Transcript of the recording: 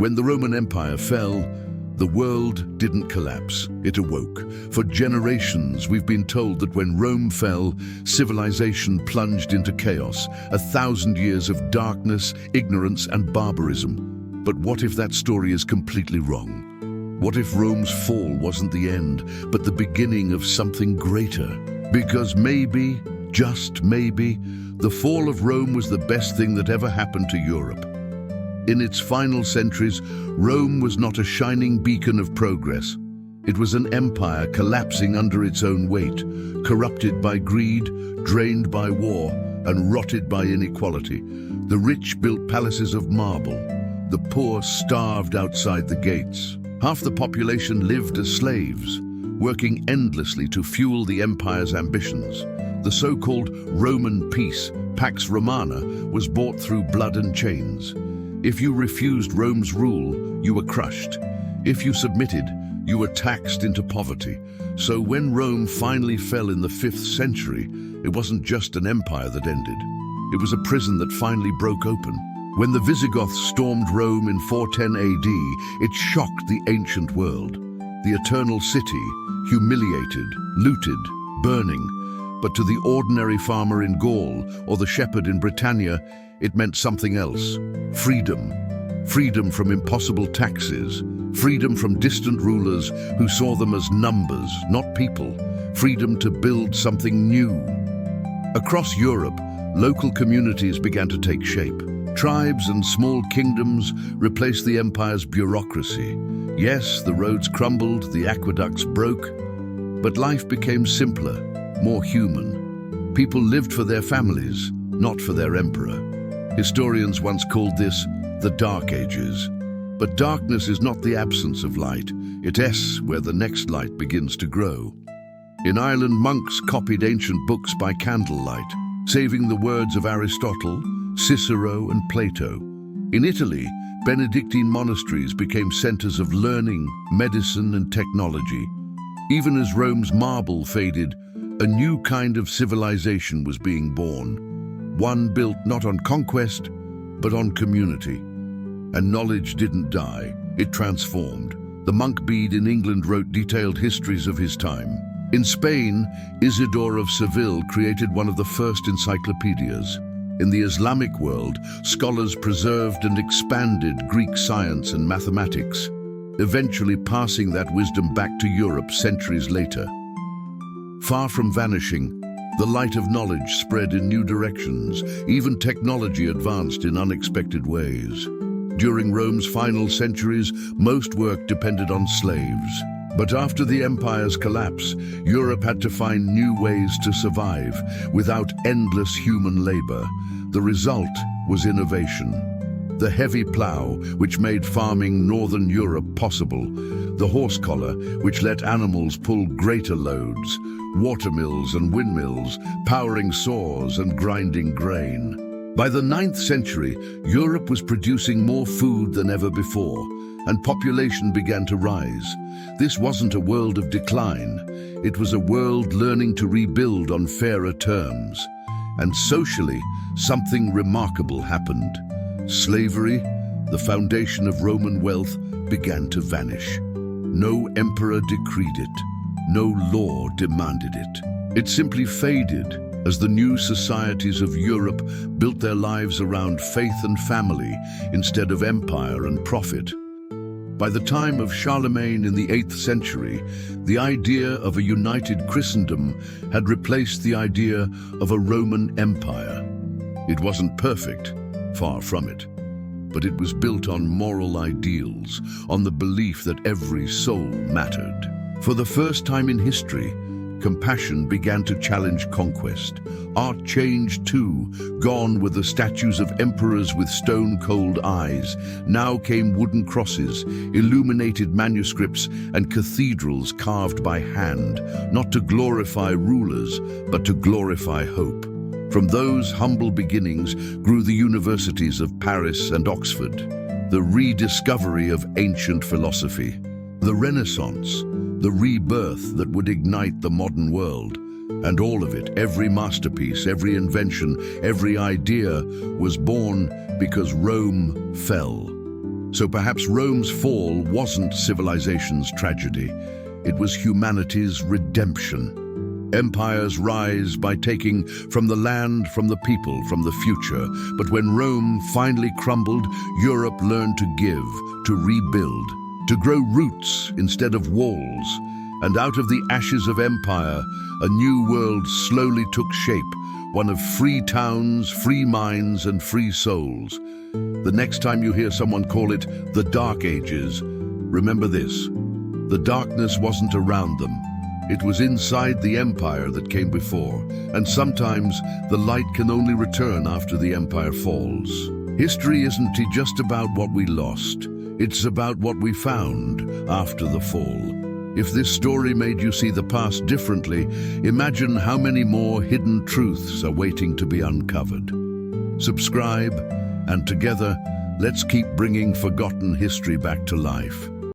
When the Roman Empire fell, the world didn't collapse, it awoke. For generations, we've been told that when Rome fell, civilization plunged into chaos, 1,000 years of darkness, ignorance, and barbarism. But what if that story is completely wrong? What if Rome's fall wasn't the end, but the beginning of something greater? Because maybe, just maybe, the fall of Rome was the best thing that ever happened to Europe. In its final centuries, Rome was not a shining beacon of progress. It was an empire collapsing under its own weight, corrupted by greed, drained by war, and rotted by inequality. The rich built palaces of marble. The poor starved outside the gates. Half the population lived as slaves, working endlessly to fuel the empire's ambitions. The so-called Roman peace, Pax Romana, was bought through blood and chains. If you refused Rome's rule, you were crushed. If you submitted, you were taxed into poverty. So when Rome finally fell in the 5th century, it wasn't just an empire that ended. It was a prison that finally broke open. When the Visigoths stormed Rome in 410 AD, it shocked the ancient world. The eternal city, humiliated, looted, burning. But to the ordinary farmer in Gaul or the shepherd in Britannia, it meant something else. Freedom. Freedom from impossible taxes. Freedom from distant rulers who saw them as numbers, not people. Freedom to build something new. Across Europe, local communities began to take shape. Tribes and small kingdoms replaced the empire's bureaucracy. Yes, the roads crumbled, the aqueducts broke, but life became simpler, more human. People lived for their families, not for their emperor. Historians once called this the Dark Ages. But darkness is not the absence of light. It is where the next light begins to grow. In Ireland, monks copied ancient books by candlelight, saving the words of Aristotle, Cicero, and Plato. In Italy, Benedictine monasteries became centers of learning, medicine, and technology. Even as Rome's marble faded, a new kind of civilization was being born. One built not on conquest, but on community. And knowledge didn't die, it transformed. The monk Bede in England wrote detailed histories of his time. In Spain, Isidore of Seville created one of the first encyclopedias. In the Islamic world, scholars preserved and expanded Greek science and mathematics, eventually passing that wisdom back to Europe centuries later. Far from vanishing, the light of knowledge spread in new directions. Even technology advanced in unexpected ways. During Rome's final centuries, most work depended on slaves. But after the empire's collapse, Europe had to find new ways to survive without endless human labor. The result was innovation. The heavy plow, which made farming northern Europe possible. The horse collar, which let animals pull greater loads. Watermills and windmills, powering saws and grinding grain. By the 9th century, Europe was producing more food than ever before, and population began to rise. This wasn't a world of decline. It was a world learning to rebuild on fairer terms. And socially, something remarkable happened. Slavery, the foundation of Roman wealth, began to vanish. No emperor decreed it. No law demanded it. It simply faded as the new societies of Europe built their lives around faith and family instead of empire and profit. By the time of Charlemagne in the 8th century, the idea of a united Christendom had replaced the idea of a Roman Empire. It wasn't perfect, far from it, but it was built on moral ideals, on the belief that every soul mattered. For the first time in history, compassion began to challenge conquest. Art changed too. Gone were the statues of emperors with stone-cold eyes. Now came wooden crosses, illuminated manuscripts, and cathedrals carved by hand, not to glorify rulers, but to glorify hope. From those humble beginnings grew the universities of Paris and Oxford, the rediscovery of ancient philosophy, the Renaissance, the rebirth that would ignite the modern world. And all of it, every masterpiece, every invention, every idea was born because Rome fell. So perhaps Rome's fall wasn't civilization's tragedy. It was humanity's redemption. Empires rise by taking from the land, from the people, from the future. But when Rome finally crumbled, Europe learned to give, to rebuild, to grow roots instead of walls. And out of the ashes of empire, a new world slowly took shape, one of free towns, free minds, and free souls. The next time you hear someone call it the Dark Ages, remember this: the darkness wasn't around them. It was inside the empire that came before, and sometimes the light can only return after the empire falls. History isn't just about what we lost, it's about what we found after the fall. If this story made you see the past differently, imagine how many more hidden truths are waiting to be uncovered. Subscribe, and together, let's keep bringing forgotten history back to life.